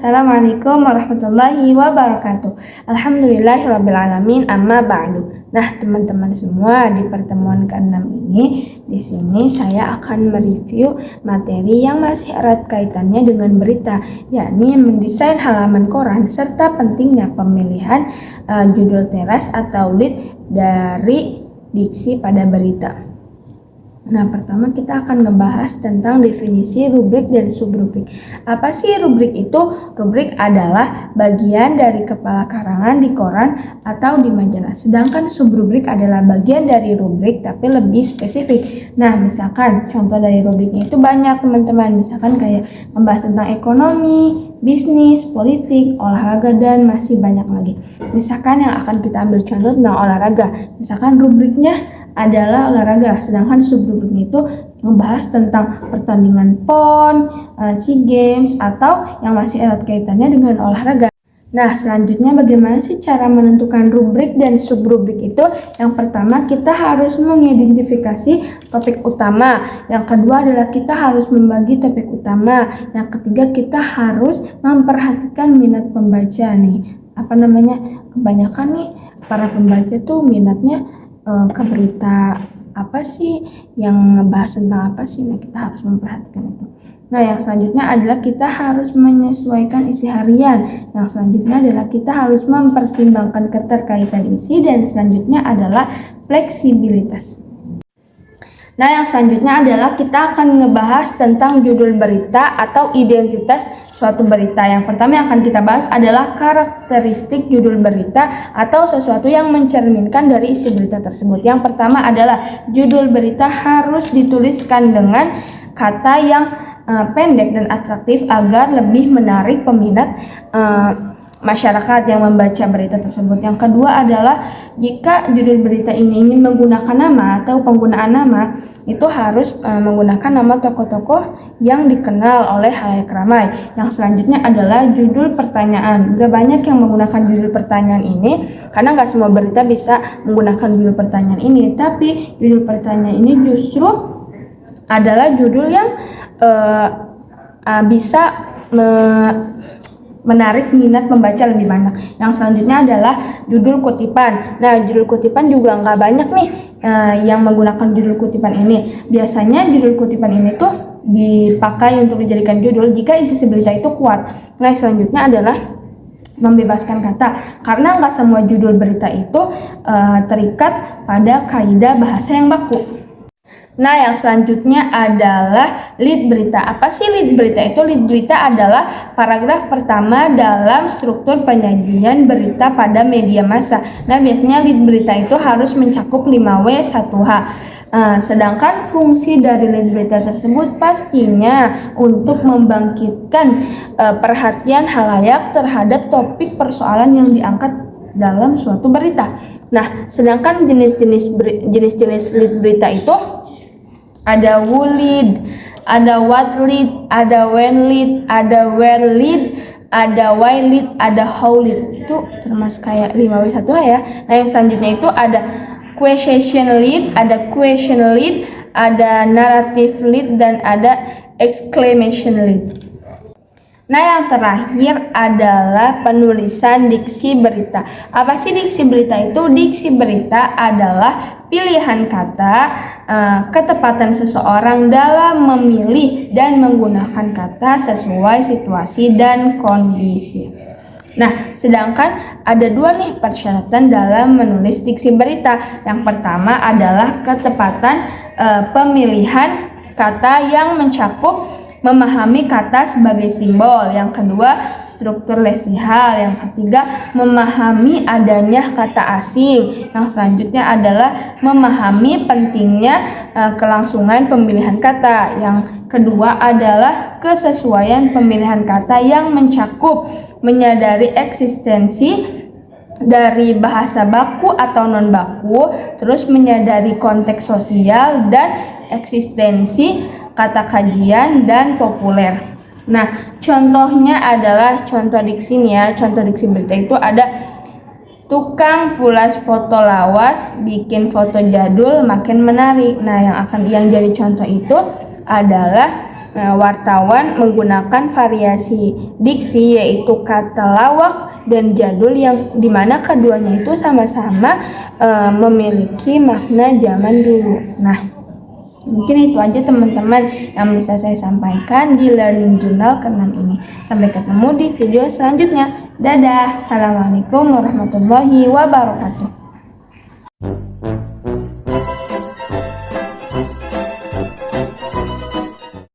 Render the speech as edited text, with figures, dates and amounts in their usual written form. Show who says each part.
Speaker 1: Assalamualaikum warahmatullahi wabarakatuh. Alhamdulillahirrabbilalamin, amma ba'du. Nah, teman-teman semua, di pertemuan ke-6 ini, di sini saya akan mereview materi yang masih erat kaitannya dengan berita, yakni mendesain halaman koran serta pentingnya pemilihan judul teras atau lead dari diksi pada berita. Nah, pertama kita akan ngebahas tentang definisi rubrik dan subrubrik. Apa sih rubrik itu? Rubrik adalah bagian dari kepala karangan di koran atau di majalah. Sedangkan subrubrik adalah bagian dari rubrik tapi lebih spesifik. Nah, misalkan contoh dari rubriknya itu banyak teman-teman. Misalkan kayak membahas tentang ekonomi, bisnis, politik, olahraga, dan masih banyak lagi. Misalkan yang akan kita ambil contoh tentang olahraga. Misalkan rubriknya adalah olahraga, sedangkan subrubriknya itu membahas tentang pertandingan PON, SEA Games, atau yang masih erat kaitannya dengan olahraga. Nah, selanjutnya bagaimana sih cara menentukan rubrik dan subrubrik itu? Yang pertama, kita harus mengidentifikasi topik utama. Yang kedua adalah kita harus membagi topik utama. Yang ketiga, kita harus memperhatikan minat pembaca nih. Kebanyakan nih para pembaca tuh minatnya ke berita apa sih, yang ngebahas tentang apa sih. Nah, kita harus memperhatikan itu. Nah, yang selanjutnya adalah kita harus menyesuaikan isi harian. Yang selanjutnya adalah kita harus mempertimbangkan keterkaitan isi, dan selanjutnya adalah fleksibilitas. Nah, yang selanjutnya adalah kita akan ngebahas tentang judul berita atau identitas suatu berita. Yang pertama yang akan kita bahas adalah karakteristik judul berita atau sesuatu yang mencerminkan dari isi berita tersebut. Yang pertama adalah judul berita harus dituliskan dengan kata yang pendek dan atraktif agar lebih menarik peminat masyarakat yang membaca berita tersebut. Yang kedua adalah jika judul berita ini ingin menggunakan nama atau penggunaan nama, itu harus menggunakan nama tokoh-tokoh yang dikenal oleh khalayak ramai. Yang selanjutnya adalah judul pertanyaan. Gak banyak yang menggunakan judul pertanyaan ini karena gak semua berita bisa menggunakan judul pertanyaan ini, tapi judul pertanyaan ini justru adalah judul yang bisa menarik minat membaca lebih banyak. Yang selanjutnya adalah judul kutipan. Nah, judul kutipan juga nggak banyak nih yang menggunakan judul kutipan ini. Biasanya judul kutipan ini tuh dipakai untuk dijadikan judul jika isi berita itu kuat. Nah, selanjutnya adalah membebaskan kata, karena nggak semua judul berita itu terikat pada kaidah bahasa yang baku. Nah, yang selanjutnya adalah lead berita. Apa sih lead berita itu? Lead berita adalah paragraf pertama dalam struktur penyajian berita pada media massa. Nah, biasanya lead berita itu harus mencakup 5W 1H. Sedangkan fungsi dari lead berita tersebut pastinya untuk membangkitkan perhatian khalayak terhadap topik persoalan yang diangkat dalam suatu berita. Nah, sedangkan jenis-jenis lead berita itu ada who lead, ada what lead, ada when lead, ada where lead, ada why lead, ada how lead. Itu termasuk kayak 5W1H ya. Nah, yang selanjutnya itu ada question lead, ada narrative lead, dan ada exclamation lead. Nah, yang terakhir adalah penulisan diksi berita. Apa sih diksi berita itu? Diksi berita adalah pilihan kata, ketepatan seseorang dalam memilih dan menggunakan kata sesuai situasi dan kondisi. Nah, sedangkan ada dua nih persyaratan dalam menulis diksi berita. Yang pertama adalah ketepatan pemilihan kata yang mencakup memahami kata sebagai simbol. Yang kedua, struktur leksihal. Yang ketiga, memahami adanya kata asing. Yang selanjutnya adalah memahami pentingnya kelangsungan pemilihan kata. Yang kedua adalah kesesuaian pemilihan kata yang mencakup menyadari eksistensi dari bahasa baku atau non baku, terus menyadari konteks sosial dan eksistensi kata kajian dan populer. Nah, contohnya adalah contoh diksi nih ya. Contoh diksi berita itu ada tukang pulas foto lawas bikin foto jadul makin menarik. Nah, yang jadi contoh itu adalah wartawan menggunakan variasi diksi yaitu kata lawak dan jadul yang dimana keduanya itu sama-sama memiliki makna zaman dulu. Nah, mungkin itu aja teman-teman yang bisa saya sampaikan di Learning Journal ke-6 ini. Sampai ketemu di video selanjutnya. Dadah. Assalamualaikum warahmatullahi wabarakatuh.